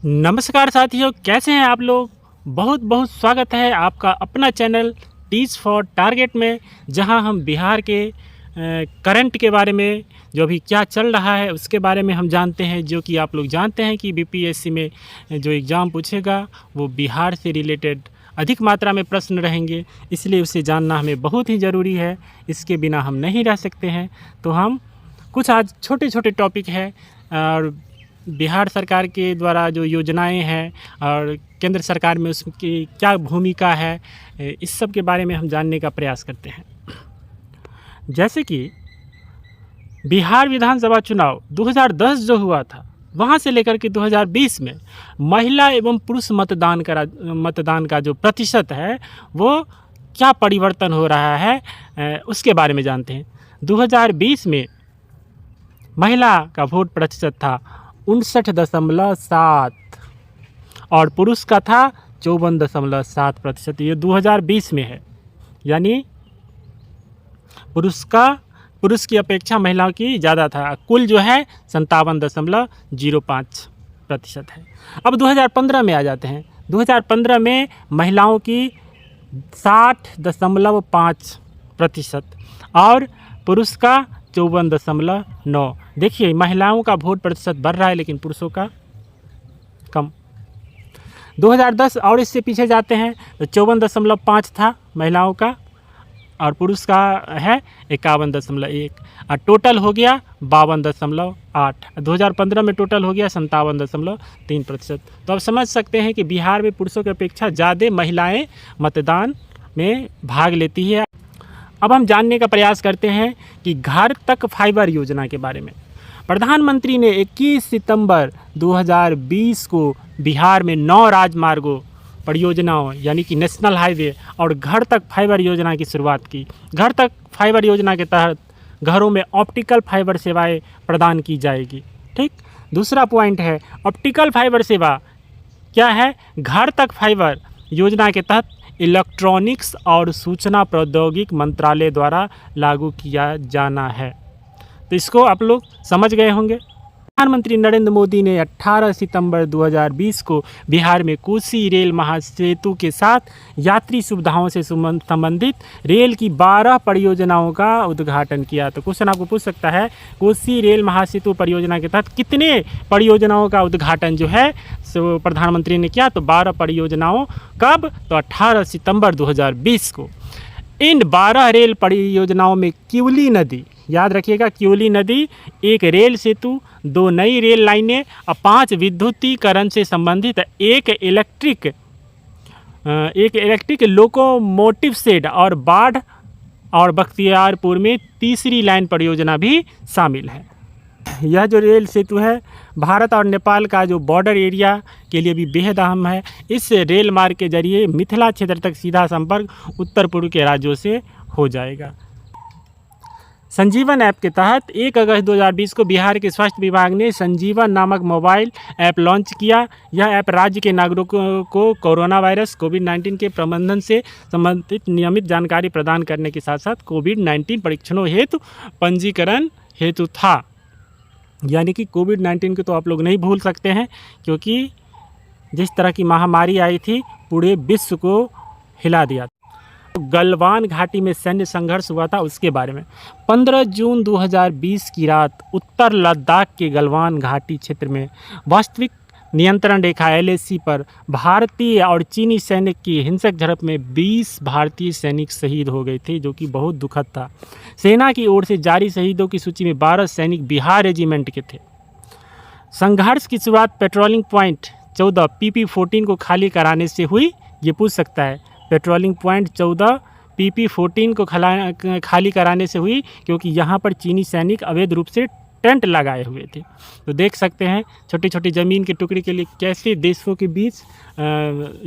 नमस्कार साथियों, कैसे हैं आप लोग। बहुत बहुत स्वागत है आपका अपना चैनल टीच फॉर टारगेट में, जहां हम बिहार के करंट के बारे में, जो अभी क्या चल रहा है उसके बारे में हम जानते हैं। जो कि आप लोग जानते हैं कि बीपीएससी में जो एग्ज़ाम पूछेगा वो बिहार से रिलेटेड अधिक मात्रा में प्रश्न रहेंगे, इसलिए उसे जानना हमें बहुत ही ज़रूरी है। इसके बिना हम नहीं रह सकते हैं। तो हम कुछ आज छोटे छोटे टॉपिक है और बिहार सरकार के द्वारा जो योजनाएं हैं और केंद्र सरकार में उसकी क्या भूमिका है, इस सब के बारे में हम जानने का प्रयास करते हैं। जैसे कि बिहार विधानसभा चुनाव 2010 जो हुआ था, वहाँ से लेकर के 2020 में महिला एवं पुरुष मतदान का जो प्रतिशत है वो क्या परिवर्तन हो रहा है, उसके बारे में जानते हैं। 2020 में महिला का वोट प्रतिशत था 59.7 और पुरुष का था 54.7%। ये 2020 में है, यानी पुरुष की अपेक्षा महिलाओं की ज़्यादा था। कुल जो है 57.05% है। अब 2015 में आ जाते हैं। 2015 में महिलाओं की 60.5% और पुरुष का 54.9। देखिए, महिलाओं का वोट प्रतिशत बढ़ रहा है लेकिन पुरुषों का कम। 2010 और इससे पीछे जाते हैं तो 54.5 था महिलाओं का और पुरुष का है 51.1 और टोटल हो गया 52.8। 2015 में टोटल हो गया 57.3%। तो आप समझ सकते हैं कि बिहार में पुरुषों की अपेक्षा ज़्यादा महिलाएं मतदान में भाग लेती है। अब हम जानने का प्रयास करते हैं कि घर तक फाइबर योजना के बारे में। प्रधानमंत्री ने 21 सितंबर 2020 को बिहार में 9 राजमार्गों परियोजनाओं यानी कि नेशनल हाईवे और घर तक फाइबर योजना की शुरुआत की। घर तक फाइबर योजना के तहत घरों में ऑप्टिकल फाइबर सेवाएं प्रदान की जाएगी। ठीक, दूसरा पॉइंट है ऑप्टिकल फाइबर सेवा क्या है। घर तक फाइबर योजना के तहत इलेक्ट्रॉनिक्स और सूचना प्रौद्योगिकी मंत्रालय द्वारा लागू किया जाना है। तो इसको आप लोग समझ गए होंगे। प्रधानमंत्री नरेंद्र मोदी ने 18 सितंबर 2020 को बिहार में कोसी रेल महासेतु के साथ यात्री सुविधाओं से संबंधित रेल की 12 परियोजनाओं का उद्घाटन किया। तो क्वेश्चन आपको पूछ सकता है, कोसी रेल महासेतु परियोजना के तहत कितने परियोजनाओं का उद्घाटन जो है सो प्रधानमंत्री ने किया? तो 12 परियोजनाओं। कब? तो 18 सितंबर 2020 को। इन 12 रेल परियोजनाओं में किवली नदी, याद रखिएगा, किवली नदी, एक रेल सेतु, 2 नई रेल लाइनें और 5 विद्युतीकरण से संबंधित एक इलेक्ट्रिक लोकोमोटिव शेड और बाढ़ और बख्तियारपुर में तीसरी लाइन परियोजना भी शामिल है। यह जो रेल सेतु है भारत और नेपाल का जो बॉर्डर एरिया के लिए भी बेहद अहम है। इस रेल मार्ग के जरिए मिथिला क्षेत्र तक सीधा संपर्क उत्तर पूर्व के राज्यों से हो जाएगा। संजीवन ऐप के तहत 1 अगस्त 2020 को बिहार के स्वास्थ्य विभाग ने संजीवन नामक मोबाइल ऐप लॉन्च किया। यह ऐप राज्य के नागरिकों को कोरोना वायरस कोविड-19 के प्रबंधन से संबंधित नियमित जानकारी प्रदान करने के साथ साथ कोविड-19 परीक्षणों हेतु पंजीकरण हेतु था। यानी कि कोविड-19 को तो आप लोग नहीं भूल सकते हैं, क्योंकि जिस तरह की महामारी आई थी पूरे विश्व को हिला दिया। गलवान घाटी में सैन्य संघर्ष हुआ था, उसके बारे में 15 जून 2020 की रात उत्तर लद्दाख के गलवान घाटी क्षेत्र में वास्तविक नियंत्रण रेखा LAC पर भारतीय और चीनी सैनिक की हिंसक झड़प में 20 भारतीय सैनिक शहीद हो गए थे, जो कि बहुत दुखद था। सेना की ओर से जारी शहीदों की सूची में 12 सैनिक बिहार रेजिमेंट के थे। संघर्ष की शुरुआत पेट्रोलिंग पॉइंट 14 PP14 को खाली कराने से हुई। ये पूछ सकता है, पेट्रोलिंग पॉइंट 14 PP14 को खाली कराने से हुई, क्योंकि यहाँ पर चीनी सैनिक अवैध रूप से टेंट लगाए हुए थे। तो देख सकते हैं छोटी छोटी ज़मीन के टुकड़े के लिए कैसे देशों के बीच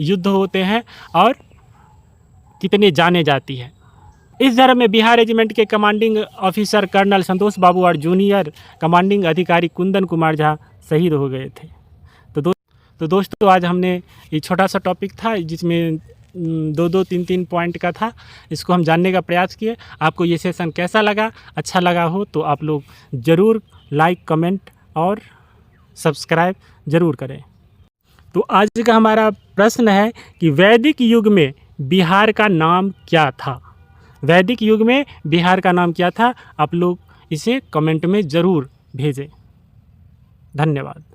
युद्ध होते हैं और कितने जाने जाती है। इस झड़प में बिहार रेजिमेंट के कमांडिंग ऑफिसर कर्नल संतोष बाबू और जूनियर कमांडिंग अधिकारी कुंदन कुमार झा शहीद हो गए थे। तो दोस्तों, आज हमने ये छोटा सा टॉपिक था जिसमें 2-3 पॉइंट का था, इसको हम जानने का प्रयास किए। आपको ये सेशन कैसा लगा? अच्छा लगा हो तो आप लोग ज़रूर लाइक, कमेंट और सब्सक्राइब ज़रूर करें। तो आज का हमारा प्रश्न है कि वैदिक युग में बिहार का नाम क्या था? वैदिक युग में बिहार का नाम क्या था? आप लोग इसे कमेंट में ज़रूर भेजें। धन्यवाद।